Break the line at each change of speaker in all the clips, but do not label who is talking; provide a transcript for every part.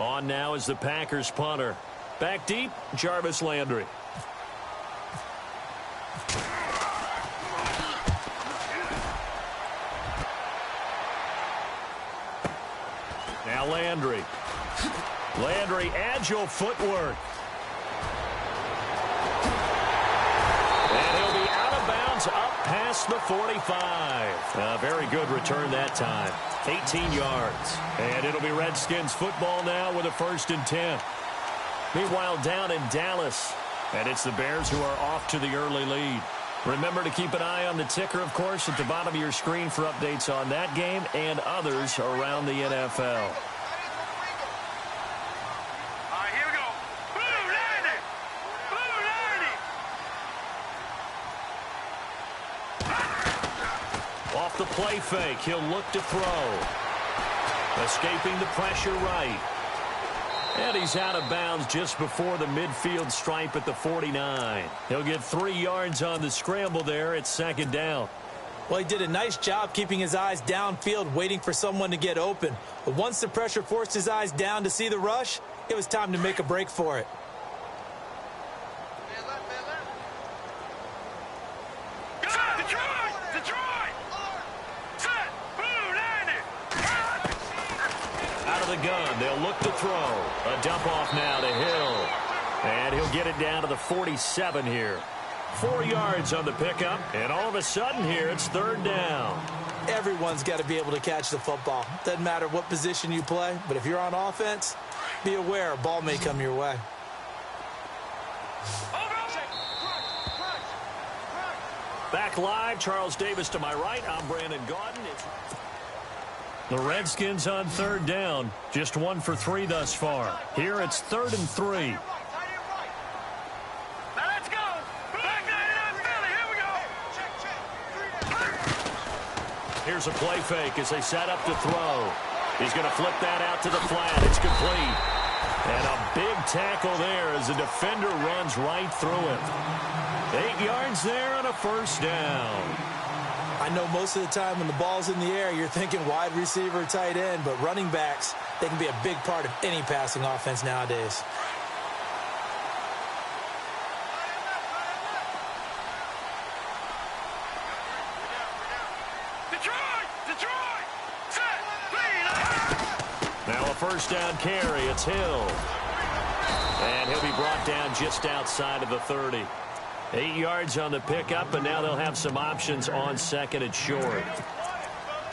On now is the Packers punter. Back deep, Jarvis Landry. Now Landry. Landry, agile footwork. And he'll be out of bounds up past the 45. A very good return that time. 18 yards. And it'll be Redskins football now with a 1st and 10. Meanwhile, down in Dallas. And it's the Bears who are off to the early lead. Remember to keep an eye on the ticker, of course, at the bottom of your screen for updates on that game and others around the NFL. Off the play fake, he'll look to throw. Escaping the pressure right. And he's out of bounds just before the midfield stripe at the 49. He'll get 3 yards on the scramble there. It's 2nd down.
Well, he did a nice job keeping his eyes downfield, waiting for someone to get open. But once the pressure forced his eyes down to see the rush, it was time to make a break for it.
The gun. They'll look to throw. A dump off now to Hill. And he'll get it down to the 47 here. 4 yards on the pickup. And all of a sudden here, it's 3rd down.
Everyone's got to be able to catch the football. Doesn't matter what position you play, but if you're on offense, be aware a ball may come your way.
Back live, Charles Davis to my right. I'm Brandon Gaudin. The Redskins on 3rd down. Just 1 for 3 thus far. Here it's 3rd and 3.
Now let's go. Back 99 Philly. Here we go.
Here's a play fake as they set up to throw. He's going to flip that out to the flat. It's complete. And a big tackle there as the defender runs right through it. 8 yards there on a 1st down.
I know most of the time when the ball's in the air, you're thinking wide receiver, tight end, but running backs, they can be a big part of any passing offense nowadays.
Now a 1st down carry. It's Hill. And he'll be brought down just outside of the 30. 8 yards on the pickup, and now they'll have some options on 2nd and short.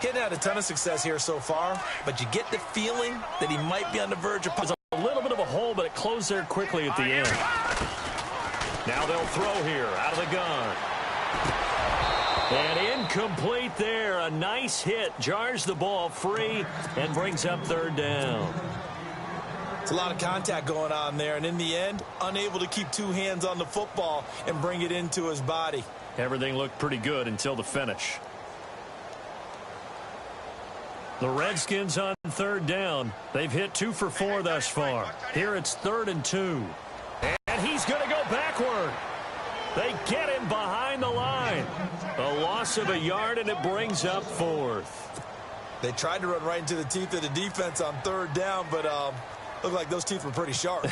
He hadn't had a ton of success here so far, but you get the feeling that he might be on the verge of...
There's a little bit of a hole, but it closed there quickly at the end. Now they'll throw here out of the gun. And incomplete there. A nice hit. Jars the ball free and brings up 3rd down.
It's a lot of contact going on there, and in the end, unable to keep 2 hands on the football and bring it into his body.
Everything looked pretty good until the finish. The Redskins on 3rd down. They've hit 2 for 4 thus far. Here it's 3rd and 2. And he's going to go backward. They get him behind the line. A loss of a yard, and it brings up 4th.
They tried to run right into the teeth of the defense on 3rd down, but looked like those teeth were pretty sharp.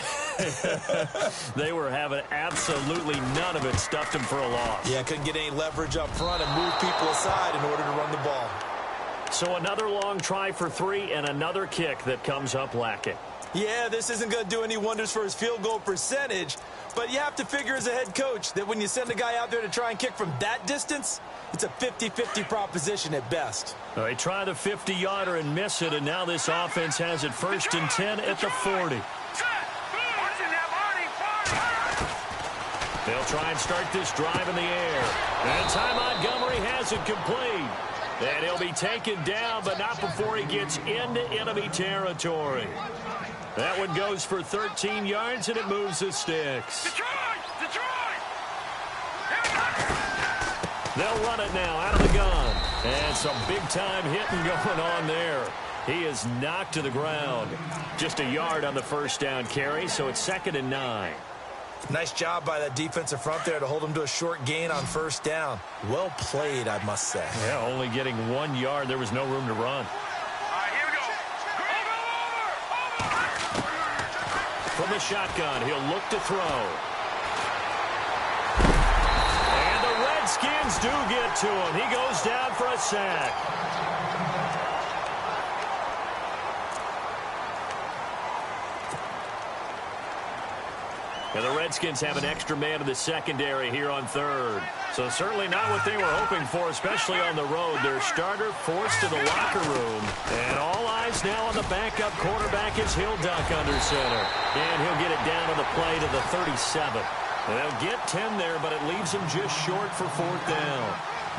They were having absolutely none of it. Stuffed him for a loss.
Yeah, couldn't get any leverage up front and move people aside in order to run the ball.
So another long try for 3 and another kick that comes up lacking.
Yeah, this isn't going to do any wonders for his field goal percentage, but you have to figure as a head coach that when you send a guy out there to try and kick from that distance, it's a 50-50 proposition at best.
They try the 50-yarder and miss it, and now this offense has it 1st and 10 at the 40. They'll try and start this drive in the air. And Ty Montgomery has it complete. And he'll be taken down, but not before he gets into enemy territory. That one goes for 13 yards, and it moves the sticks. They'll run it now out of the gun. And some big-time hitting going on there. He is knocked to the ground. Just a yard on the 1st down carry, so it's 2nd and 9.
Nice job by that defensive front there to hold him to a short gain on 1st down. Well played, I must say.
Yeah, only getting 1 yard. There was no room to run.
All right, here we go. Go, over.
from the shotgun. He'll look to throw. And the Redskins do get to him. He goes down for a sack. And the Redskins have an extra man in the secondary here on third. So certainly not what they were hoping for, especially on the road. Their starter forced to the locker room. And all eyes now on the backup quarterback as he'll duck under center. And he'll get it down on the play to the 37. And they'll get 10 there, but it leaves them just short for fourth down.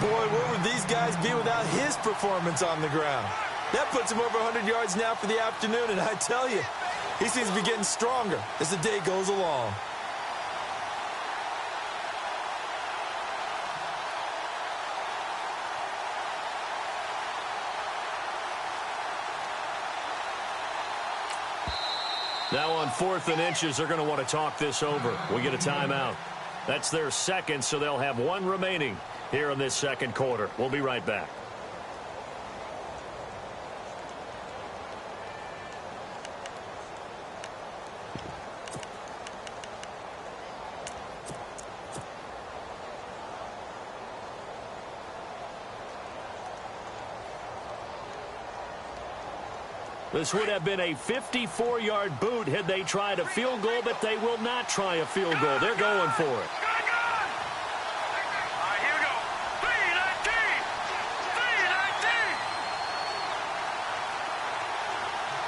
Boy, where would these guys be without his performance on the ground? That puts him over 100 yards now for the afternoon, and I tell you, he seems to be getting stronger as the day goes along.
Now on 4th and inches, they're going to want to talk this over. We get a timeout. That's their second, so they'll have one remaining here in this second quarter. We'll be right back. This would have been a 54-yard boot had they tried a field goal, but they will not try a field goal. They're going for it.
All right, here we go. 3-19. 3-19.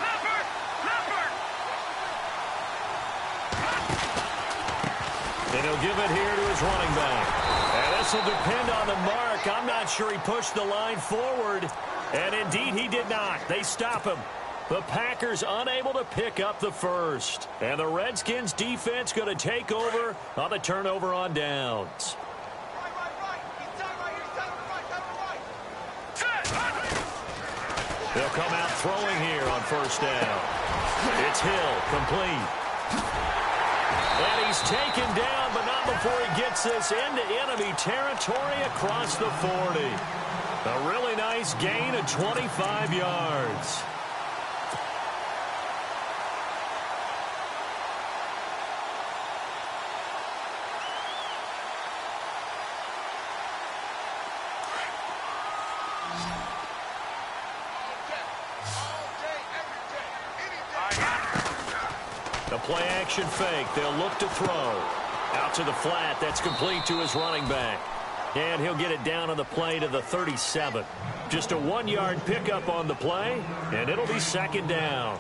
Leopard.
And he'll give it here to his running back. And this will depend on the mark. I'm not sure he pushed the line forward. And indeed, he did not. They stop him. The Packers unable to pick up the first. And the Redskins defense going to take over on the turnover on downs. They'll come out throwing here on first down. It's Hill, complete. And he's taken down, but not before he gets this into enemy territory across the 40. A really nice gain of 25 yards. The play-action fake. They'll look to throw. Out to the flat. That's complete to his running back. And he'll get it down on the play to the 37. Just a 1-yard pickup on the play, and it'll be second down.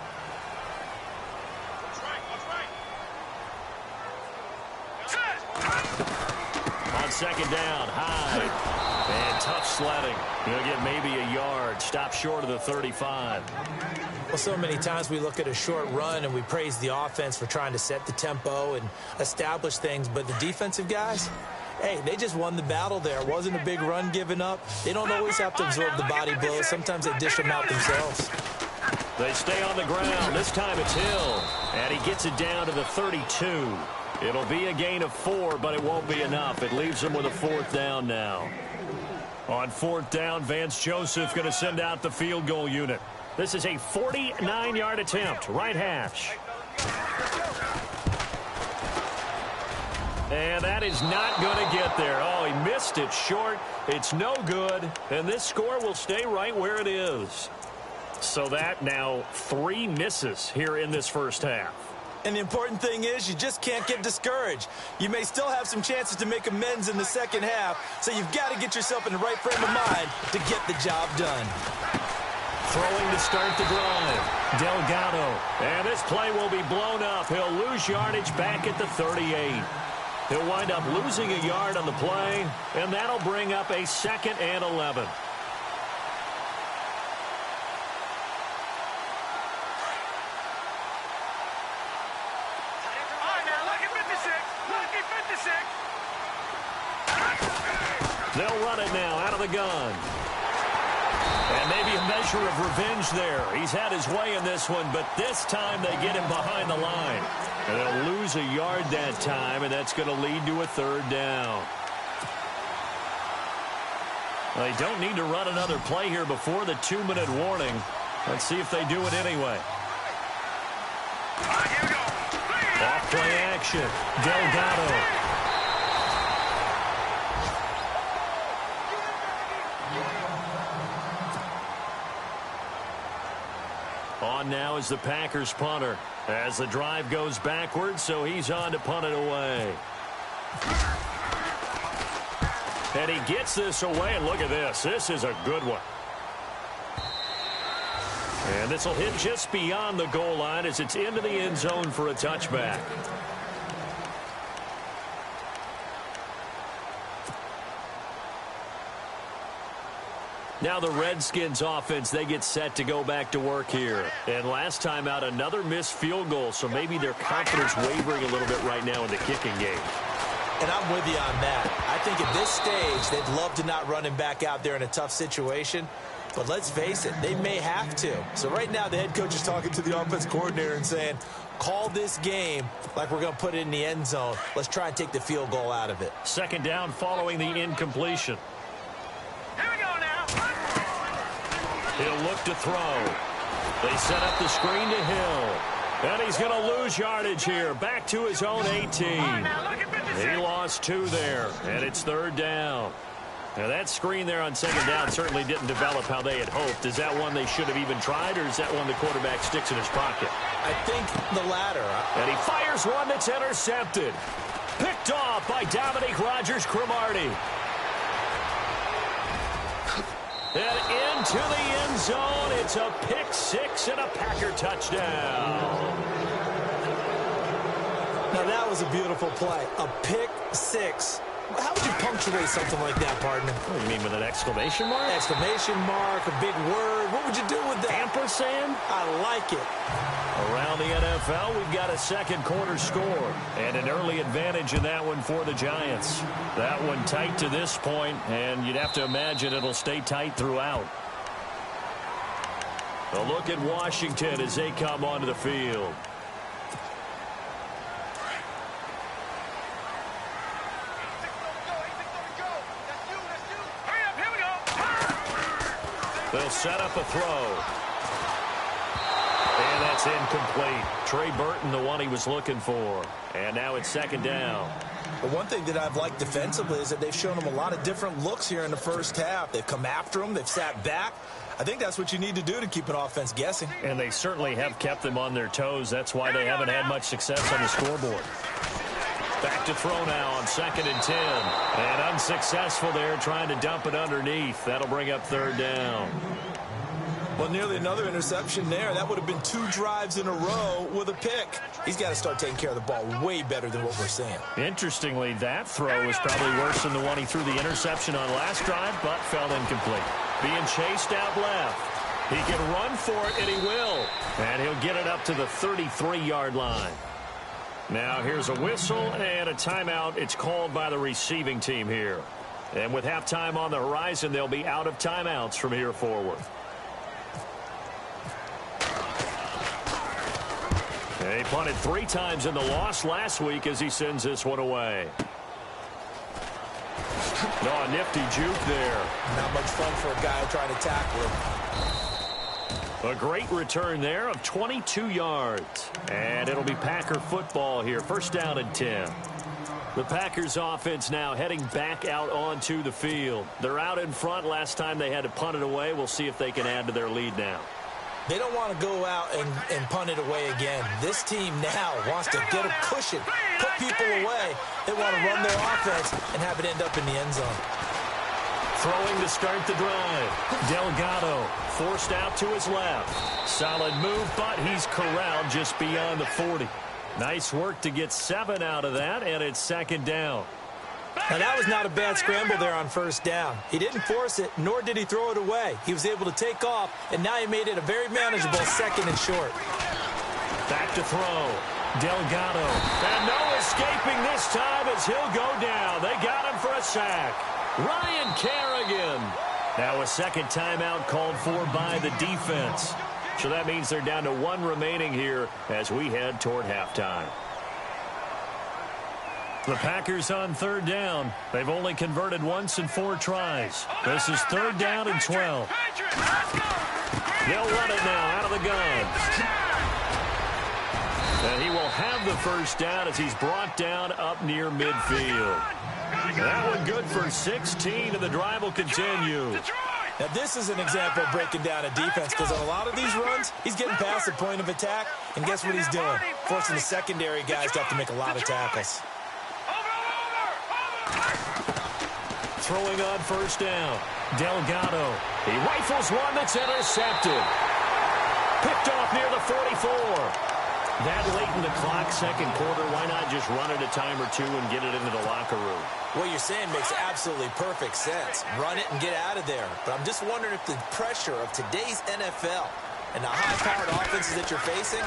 On second down, Hyde. And tough sledding. He'll get maybe a yard. Stop short of the 35.
Well, so many times we look at a short run and we praise the offense for trying to set the tempo and establish things, but the defensive guys, hey, they just won the battle there. It wasn't a big run given up. They don't always have to absorb the body blows. Sometimes they dish them out themselves.
They stay on the ground. This time it's Hill. And he gets it down to the 32. It'll be a gain of 4, but it won't be enough. It leaves them with a fourth down now. On fourth down, Vance Joseph going to send out the field goal unit. This is a 49-yard attempt, right hash. And that is not going to get there. Oh, he missed it short. It's no good. And this score will stay right where it is. So that now 3 misses here in this first half.
And the important thing is you just can't get discouraged. You may still have some chances to make amends in the second half, so you've got to get yourself in the right frame of mind to get the job done.
Throwing to start the drive. Delgado. And this play will be blown up. He'll lose yardage back at the 38. He'll wind up losing a yard on the play, and that'll bring up a 2nd and 11. They'll run it now out of the gun. And maybe a measure of revenge there. He's had his way in this one, but this time they get him behind the line. And they'll lose a yard that time, and that's going to lead to a 3rd down. They don't need to run another play here before the 2-minute warning. Let's see if they do it anyway.
All right, here we go. 3,
Off play action. Delgado. On now is the Packers punter as the drive goes backwards, so he's on to punt it away. And he gets this away, and look at this. This is a good one. And this will hit just beyond the goal line as it's into the end zone for a touchback. Now the Redskins offense, they get set to go back to work here. And last time out, another missed field goal, so maybe their confidence wavering a little bit right now in the kicking game.
And I'm with you on that. I think at this stage, they'd love to not run him back out there in a tough situation. But let's face it, they may have to. So right now, the head coach is talking to the offense coordinator and saying, call this game like we're going to put it in the end zone. Let's try and take the field goal out of it.
Second down following the incompletion.
Here we go now.
He'll look to throw. They set up the screen to Hill. And he's going to lose yardage here. Back to his own 18. He lost 2 there, and it's third down. Now, that screen there on second down certainly didn't develop how they had hoped. Is that one they should have even tried, or is that one the quarterback sticks in his pocket?
I think the latter.
And he fires one that's intercepted. Picked off by Dominique Rodgers-Cromartie. And into the end zone. It's a pick 6 and a Packer touchdown.
Now, that was a beautiful play. A pick 6. How would you punctuate something like that, partner?
What do you mean, with an exclamation mark?
Exclamation mark, a big word. What would you do with that?
Ampersand?
I like it.
Around the NFL, we've got a second quarter score. And an early advantage in that one for the Giants. That one tight to this point, and you'd have to imagine it'll stay tight throughout. A look at Washington as they come onto the field. They'll set up a throw. And that's incomplete. Trey Burton, the one he was looking for. And now it's second down.
But one thing that I've liked defensively is that they've shown him a lot of different looks here in the first half. They've come after him. They've sat back. I think that's what you need to do to keep an offense guessing.
And they certainly have kept them on their toes. That's why they haven't had much success on the scoreboard. Back to throw now on 2nd and 10. And unsuccessful there, trying to dump it underneath. That'll bring up third down.
Well, nearly another interception there. That would have been 2 drives in a row with a pick. He's got to start taking care of the ball way better than what we're seeing.
Interestingly, that throw was probably worse than the one he threw the interception on last drive, but fell incomplete. Being chased out left. He can run for it, and he will. And he'll get it up to the 33-yard line. Now here's a whistle and a timeout. It's called by the receiving team here. And with halftime on the horizon, they'll be out of timeouts from here forward. He punted 3 times in the loss last week as he sends this one away. Oh, a nifty juke there.
Not much fun for a guy trying to tackle him.
A great return there of 22 yards. And it'll be Packer football here. First down and 10. The Packers offense now heading back out onto the field. They're out in front. Last time they had to punt it away. We'll see if they can add to their lead now.
They don't want to go out and punt it away again. This team now wants to get a cushion, put people away. They want to run their offense and have it end up in the end zone.
Throwing to start the drive. Delgado forced out to his left. Solid move, but he's corralled just beyond the 40. Nice work to get 7 out of that, and it's second down.
Now, that was not a bad scramble there on first down. He didn't force it, nor did he throw it away. He was able to take off, and now he made it a very manageable 2nd and short.
Back to throw. Delgado. And no escaping this time as he'll go down. They got him for a sack. Ryan Kerrigan. Now a second timeout called for by the defense. So that means they're down to 1 remaining here as we head toward halftime. The Packers on third down. They've only converted once in 4 tries. This is third down and 12. They'll run it now out of the gun. And he will have the first down as he's brought down up near midfield. That one good for 16, and the drive will continue.
Now, this is an example of breaking down a defense, because on a lot of these runs, he's getting past the point of attack, and guess what he's doing? Forcing the secondary guys to have to make a lot of tackles.
Throwing on first down. Delgado. He rifles one that's intercepted. Picked off near the 44. That late in the clock, second quarter, why not just run it a time or two and get it into the locker room?
What you're saying makes absolutely perfect sense. Run it and get out of there. But I'm just wondering if the pressure of today's NFL and the high-powered offenses that you're facing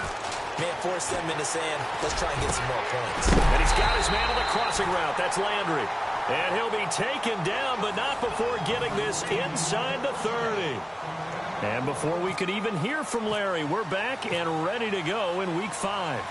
may have forced them into saying, let's try and get some more points.
And he's got his man on the crossing route. That's Landry. And he'll be taken down, but not before getting this inside the 30. And before we could even hear from Larry, we're back and ready to go in Week 5.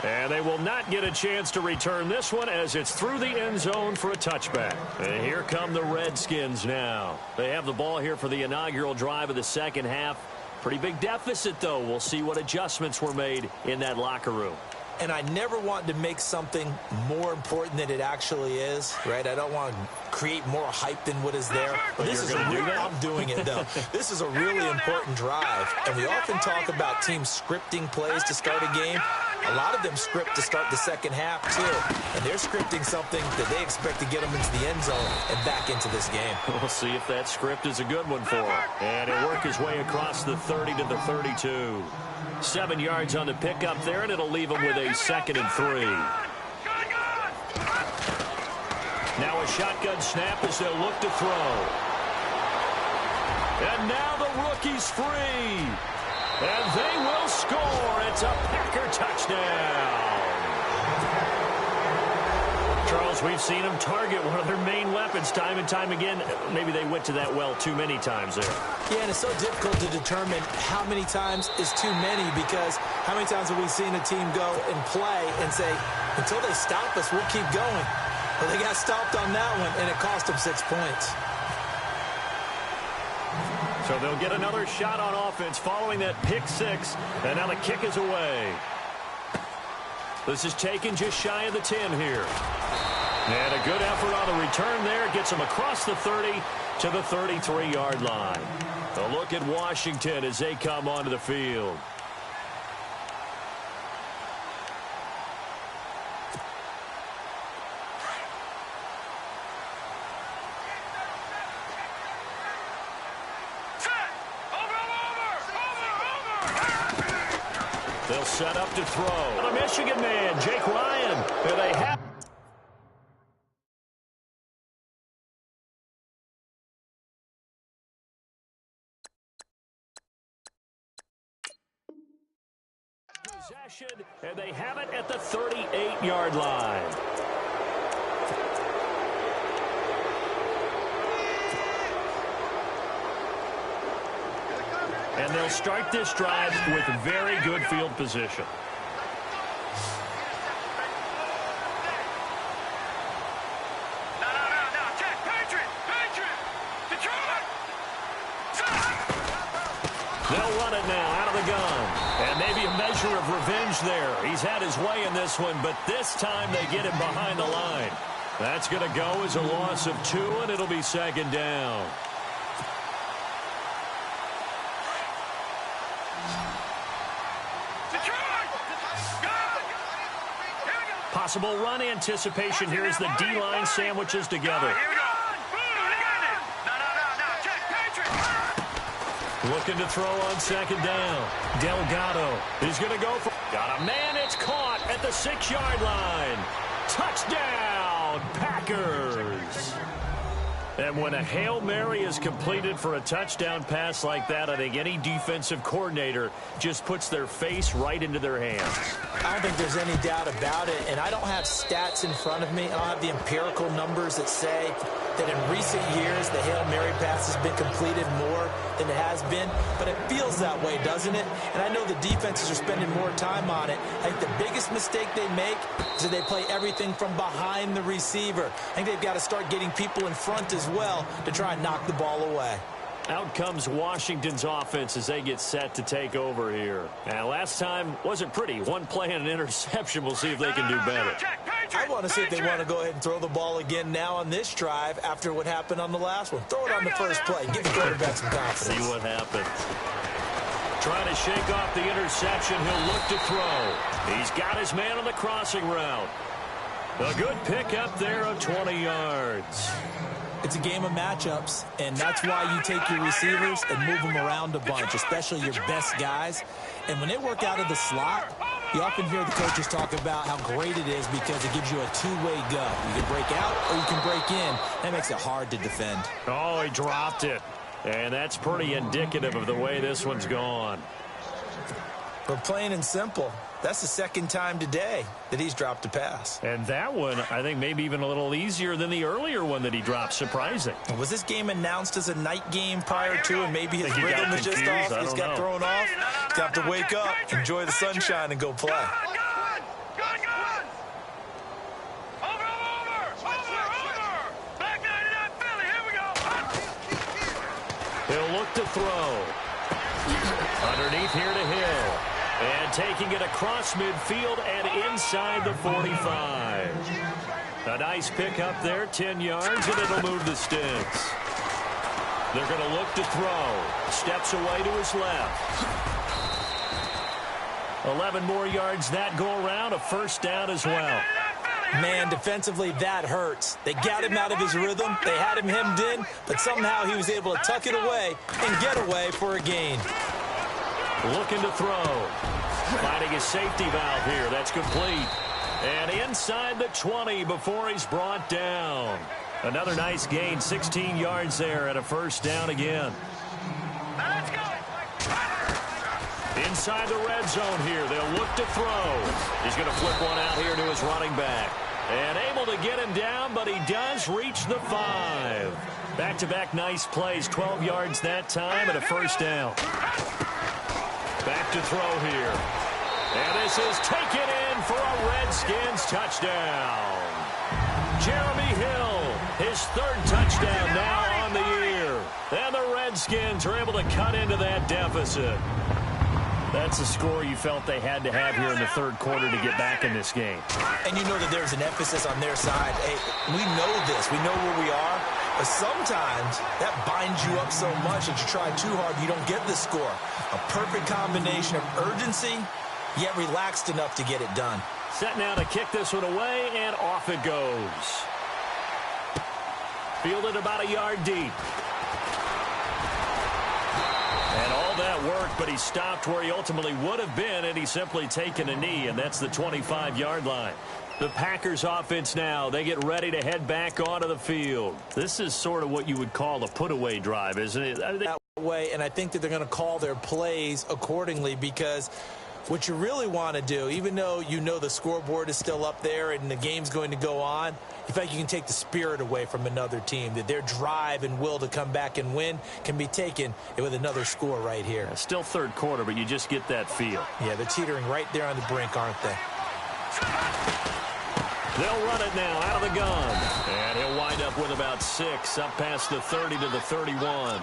And they will not get a chance to return this one as it's through the end zone for a touchback. And here come the Redskins now. They have the ball here for the inaugural drive of the second half. Pretty big deficit, though. We'll see what adjustments were made in that locker room.
And I never want to make something more important than it actually is, right? I don't want to create more hype than what is there. But this is I'm doing it, though. This is a really important drive. And we often talk about teams scripting plays to start a game. A lot of them script to start the second half, too. And they're scripting something that they expect to get them into the end zone and back into this game.
We'll see if that script is a good one for him. And he'll work his way across the 30 to the 32. 7 yards on the pickup there, and it'll leave him with a 2nd and 3. Now a shotgun snap as they'll look to throw. And now the rookie's free. And they will score. It's a Packer touchdown. Charles, we've seen them target one of their main weapons time and time again. Maybe they went to that well too many times there.
Yeah, and it's so difficult to determine how many times is too many, because how many times have we seen a team go and play and say, until they stop us, we'll keep going. Well, they got stopped on that one, and it cost them 6 points.
So they'll get another shot on offense following that pick 6, and now the kick is away. This is taken just shy of the 10 here. And a good effort on the return there. Gets him across the 30 to the 33-yard line. A look at Washington as they come onto the field. They'll set up to throw. The Michigan man, Jake Ryan. There they have. Possession, and they have it at the 38-yard line. And they'll start this drive with very good field position. They'll run it now out of the gun. And maybe a measure of revenge there. He's had his way in this one, but this time they get him behind the line. That's going to go as a loss of 2, and it'll be 2nd down. Possible run anticipation here as the D-line sandwiches together. Looking to throw on 2nd down. Delgado is going to go for... Got a man, it's caught at the 6-yard line. Touchdown, Packers. And when a Hail Mary is completed for a touchdown pass like that, I think any defensive coordinator just puts their face right into their hands.
I don't think there's any doubt about it, and I don't have stats in front of me. I don't have the empirical numbers that say that in recent years the Hail Mary pass has been completed more than it has been, but it feels that way, doesn't it? And I know the defenses are spending more time on it. I think the biggest mistake they make is that they play everything from behind the receiver. I think they've got to start getting people in front as well to try and knock the ball away.
Out comes Washington's offense as they get set to take over here. And last time wasn't pretty. One play and an interception. We'll see if they can do better.
I want to see if they want to go ahead and throw the ball again now on this drive after what happened on the last one. Throw it on the first play. Give the quarterback some confidence.
See what happens. Trying to shake off the interception. He'll look to throw. He's got his man on the crossing route. A good pick up there of 20 yards.
It's a game of matchups, and that's why you take your receivers and move them around a bunch, especially your best guys. And when they work out of the slot, you often hear the coaches talk about how great it is because it gives you a two-way go. You can break out or you can break in. That makes it hard to defend.
Oh, he dropped it. And that's pretty indicative of the way this one's gone.
But plain and simple, that's the second time today that he's dropped a pass.
And that one, I think, maybe even a little easier than the earlier one that he dropped. Surprising.
Was this game announced as a night game prior to, and maybe his rhythm was just off? He's got thrown off. He's got to wake up, enjoy the sunshine, and go play.
He'll look to throw. Underneath here to Hill. And taking it across midfield and inside the 45. A nice pick up there, 10 yards, and it'll move the sticks. They're going to look to throw. Steps away to his left. 11 more yards that go around, a first down as well.
Man, defensively, that hurts. They got him out of his rhythm. They had him hemmed in, but somehow he was able to tuck it away and get away for a gain.
Looking to throw. Finding his safety valve here. That's complete. And inside the 20 before he's brought down. Another nice gain, 16 yards there and a first down again.
Let's go.
Inside the red zone here. They'll look to throw. He's going to flip one out here to his running back. And able to get him down, but he does reach the 5. Back-to-back nice plays. 12 yards that time and a first down. Back to throw here. And this is taken in for a Redskins touchdown. Jeremy Hill, his third touchdown now on the year. And the Redskins are able to cut into that deficit. That's a score you felt they had to have here in the third quarter to get back in this game.
And you know that there's an emphasis on their side. Hey, we know this. We know where we are. But sometimes that binds you up so much that you try too hard, you don't get the score. A perfect combination of urgency, yet relaxed enough to get it done.
Set now to kick this one away, and off it goes. Fielded about a yard deep. And all that work, but he stopped where he ultimately would have been, and he's simply taken a knee, and that's the 25-yard line. The Packers offense now, they get ready to head back onto the field. This is sort of what you would call a put-away drive, isn't it?
That way, and I think that they're going to call their plays accordingly because what you really want to do, even though you know the scoreboard is still up there and the game's going to go on, you feel like you can take the spirit away from another team, that their drive and will to come back and win can be taken with another score right here.
Still third quarter, but you just get that feel.
Yeah, they're teetering right there on the brink, aren't they?
They'll run it now out of the gun. And he'll wind up with about 6, up past the 30 to the 31.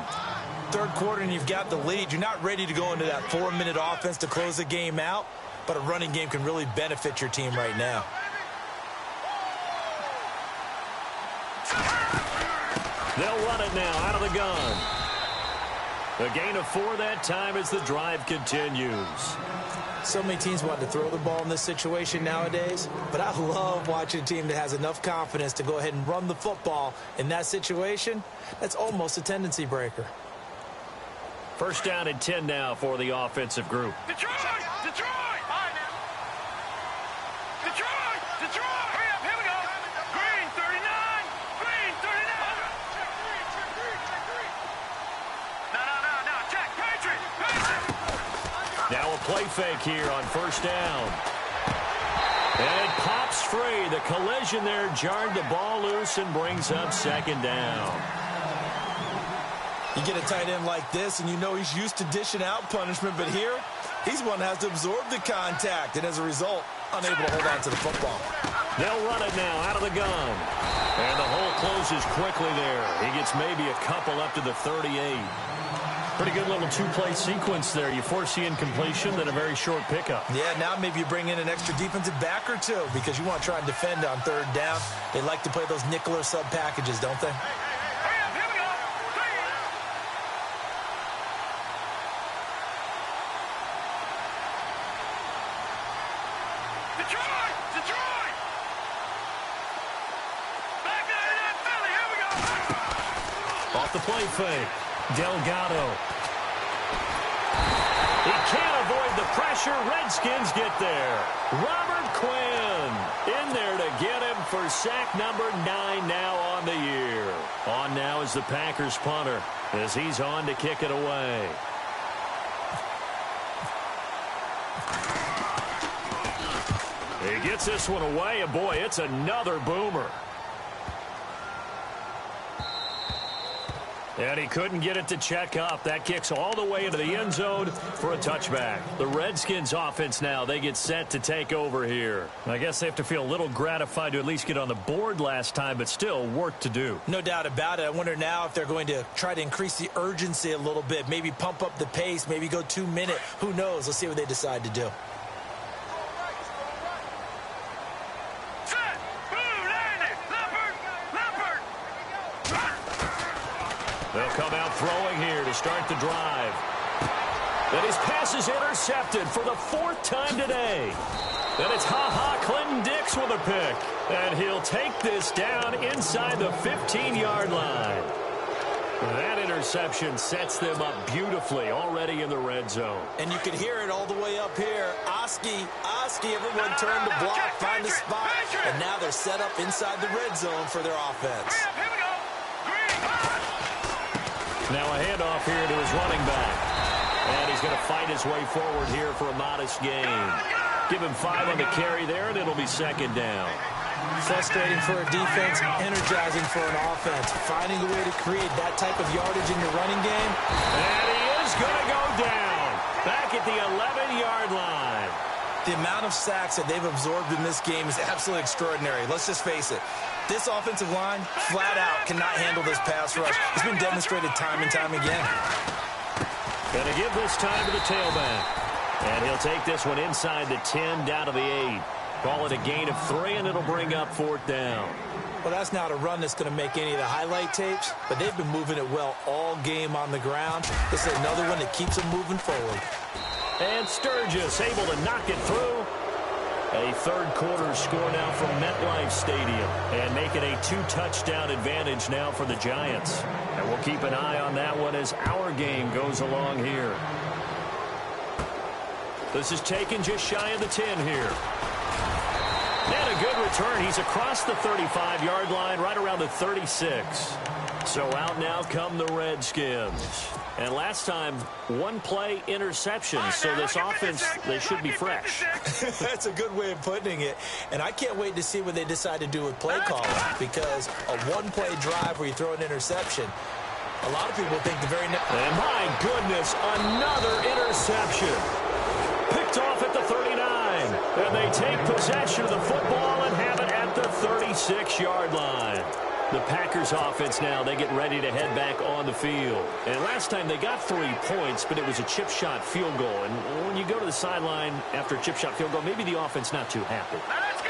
Third quarter and you've got the lead. You're not ready to go into that 4-minute offense to close the game out, but a running game can really benefit your team right now.
They'll run it now out of the gun. A gain of 4 that time as the drive continues.
So many teams want to throw the ball in this situation nowadays, but I love watching a team that has enough confidence to go ahead and run the football in that situation. That's almost a tendency breaker.
First down and 10 now for the offensive group.
Detroit! Detroit! Detroit! Detroit! Hurry up, here we go! Green 39! Green 39! Check three! No, check! Patriot!
Now a play fake here on first down. And it pops free. The collision there jarred the ball loose and brings up second down.
You get a tight end like this, and you know he's used to dishing out punishment, but here, he's one that has to absorb the contact, and as a result, unable to hold on to the football.
They'll run it now out of the gun. And the hole closes quickly there. He gets maybe a couple up to the 38.
Pretty good little two-play sequence there. You force the incompletion, then a very short pickup.
Yeah, now maybe you bring in an extra defensive back or two because you want to try and defend on third down. They like to play those nickel or sub packages, don't they?
Here we go. Detroit! Detroit! Back there in Philly. Here we go.
Off the play fake. Delgado.
He can't avoid the pressure. Redskins get there. Robert Quinn in there to get him for sack number 9 now on the year. On now is the Packers punter as he's on to kick it away. He gets this one away, and boy, it's another boomer. And he couldn't get it to check up. That kicks all the way into the end zone for a touchback. The Redskins offense now, they get set to take over here.
I guess they have to feel a little gratified to at least get on the board last time, but still work to do.
No doubt about it. I wonder now if they're going to try to increase the urgency a little bit, maybe pump up the pace, maybe go 2-minute. Who knows? Let's see what they decide to do.
They'll come out throwing here to start the drive. And his pass is intercepted for the 4th time today. And it's Clinton Dix with a pick. And he'll take this down inside the 15-yard line. That interception sets them up beautifully already in the red zone.
And you can hear it all the way up here. Oski, everyone turned to block, find a spot. And now they're set up inside the red zone for their offense.
Here we go.
Now a handoff here to his running back. And he's going to fight his way forward here for a modest gain. Give him 5 on the carry there, and it'll be 2nd down.
Frustrating for a defense, energizing for an offense. Finding a way to create that type of yardage in your running game.
And he is going to go down. Back at the 11-yard line.
The amount of sacks that they've absorbed in this game is absolutely extraordinary. Let's just face it. This offensive line, flat out, cannot handle this pass rush. It's been demonstrated time and time again.
Going to give this time to the tailback. And he'll take this one inside the 10 down to the 8. Call it a gain of 3, and it'll bring up 4th down.
Well, that's not a run that's going to make any of the highlight tapes, but they've been moving it well all game on the ground. This is another one that keeps them moving forward.
And Sturgis able to knock it through. A 3rd quarter score now from MetLife Stadium. And make it a 2-touchdown advantage now for the Giants. And we'll keep an eye on that one as our game goes along here. This is taken just shy of the 10 here. And a good return. He's across the 35-yard line, right around the 36. So out now come the Redskins. And last time, 1-play interception. So this offense, they should be fresh.
That's a good way of putting it. And I can't wait to see what they decide to do with play calling. Because a 1-play drive where you throw an interception, a lot of people think the very next...
And my goodness, another interception. Picked off at the 39. And they take possession of the football and have it at the 36-yard line. The Packers offense now, they get ready to head back on the field. And last time they got 3 points, but it was a chip shot field goal. And when you go to the sideline after a chip shot field goal, maybe the offense not too happy.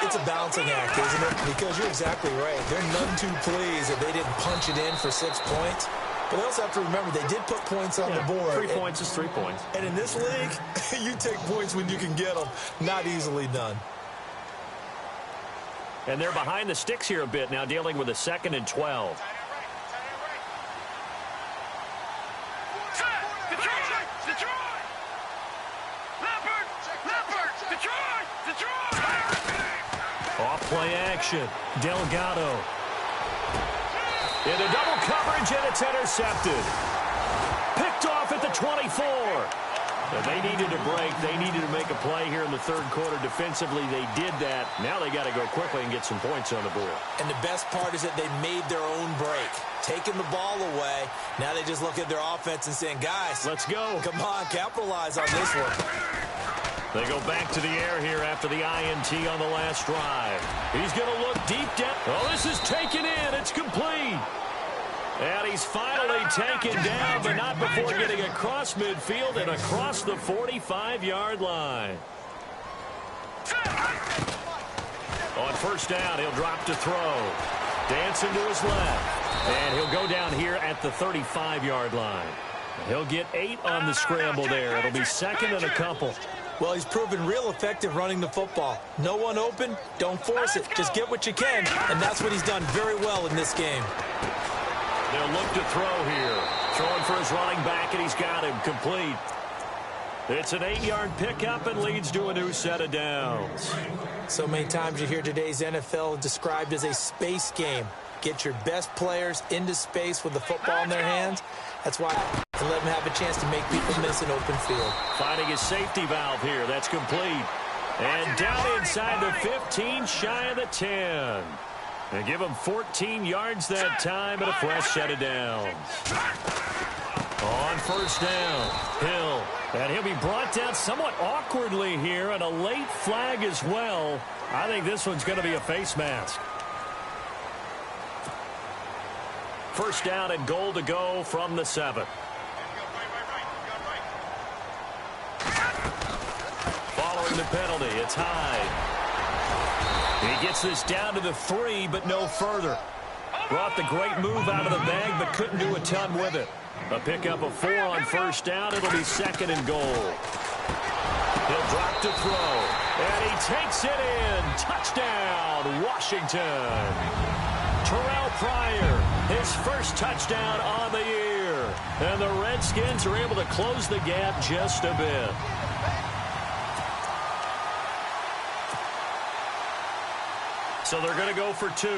It's a balancing act, isn't it? Because you're exactly right. They're none too pleased that they didn't punch it in for 6 points. But they also have to remember they did put points on the board.
3 points is 3 points.
And in this league, you take points when you can get them. Not easily done.
And they're behind the sticks here a bit now, dealing with a 2nd and 12. Off play action. Delgado. Into double coverage, and it's intercepted. Picked off at the 24. And they needed a break. They needed to make a play here in the 3rd quarter defensively. They did that. Now they got to go quickly and get some points on the board.
And the best part is that they made their own break. Taking the ball away. Now they just look at their offense and saying, guys,
let's go.
Come on, capitalize on this one.
They go back to the air here after the INT on the last drive. He's going to look deep down. Oh, this is taken in. It's complete. And he's finally taken down, but not before getting across midfield and across the 45-yard line. On first down, he'll drop to throw. Dancing to his left. And he'll go down here at the 35-yard line. He'll get 8 on the scramble there. It'll be second and a couple.
Well, he's proven real effective running the football. No one open, don't force it. Just get what you can, and that's what he's done very well in this game.
They'll look to throw here. Throwing for his running back, and he's got him complete. It's an 8-yard pickup and leads to a new set of downs.
So many times you hear today's NFL described as a space game. Get your best players into space with the football in their hands. That's why I let them have a chance to make people miss an open field.
Finding his safety valve here. That's complete. And down inside the 15, shy of the 10. They give him 14 yards that time and a fresh set of downs. On first down, Hill. And he'll be brought down somewhat awkwardly here, and a late flag as well. I think this one's going to be a face mask. First down and goal to go from the 7. Following the penalty, it's Hyde. He gets this down to the 3, but no further. Brought the great move out of the bag, but couldn't do a ton with it. A pickup of 4 on first down. It'll be second and goal. He'll drop to throw. And he takes it in. Touchdown, Washington. Terrell Pryor, his first touchdown on the year. And the Redskins are able to close the gap just a bit. So they're going to go for 2.